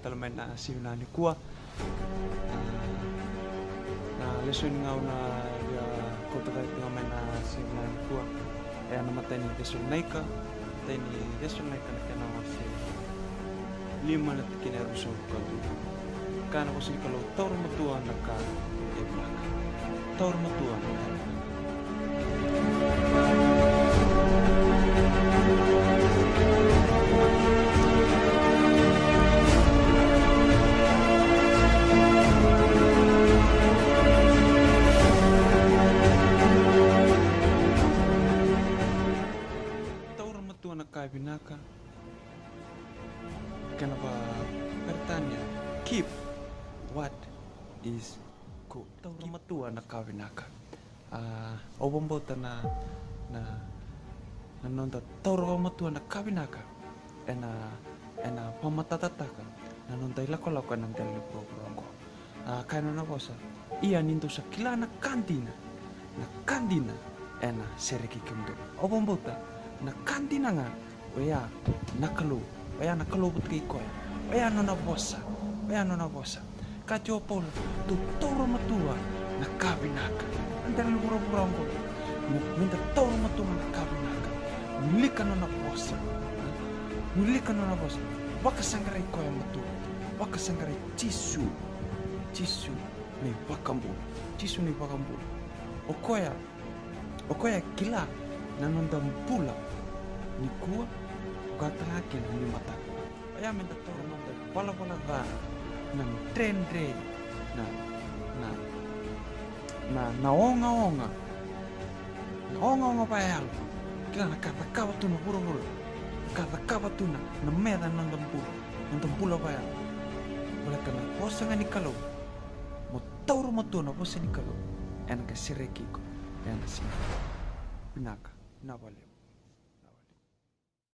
kala mai na siunani kua. Na leso ni ngau na ya kota kai tinga mai na siunani kua. E ana matai ni Thessalonica, matai ni Thessalonica na kena wasi. Lima na tikina ruso katu. Kana ko sini kalau taur matua na ka e blaka. Taur matua na ka. Binaka kenapa bertanya keep what is good tahu nama tua nak kawinaka obombota na nonta tahu nama tua nak kawinaka ena pamatataka na nonta ilako nan tele programo kaino na bosa ia nintu sakila na kandina ena seriki kemdo obombota na kandina nga Oya nakalo buti ko. Oya no na bosa. Kati opol tu toro matua na kabinaka. Andang lubura-burang ko. Minta toro matua na kabinaka. Mulika no na bosa. Baka sanggarai ko ya matua. Baka sanggarai tisu ni bakambu. Okoya kila nanondang pula ni kuwa kata akin ni mata. Aya minta toro nonda pala va nang trendre na onga pa yal. Kila na kata kawa tu na buru. Kata kawa tu na meda nandang pula pa yal. Wala kana posa nga ni kalau. Mo toro mo tu na posa ni kalau. Ena ka sireki ko. Ena sina. Pinaka na wale.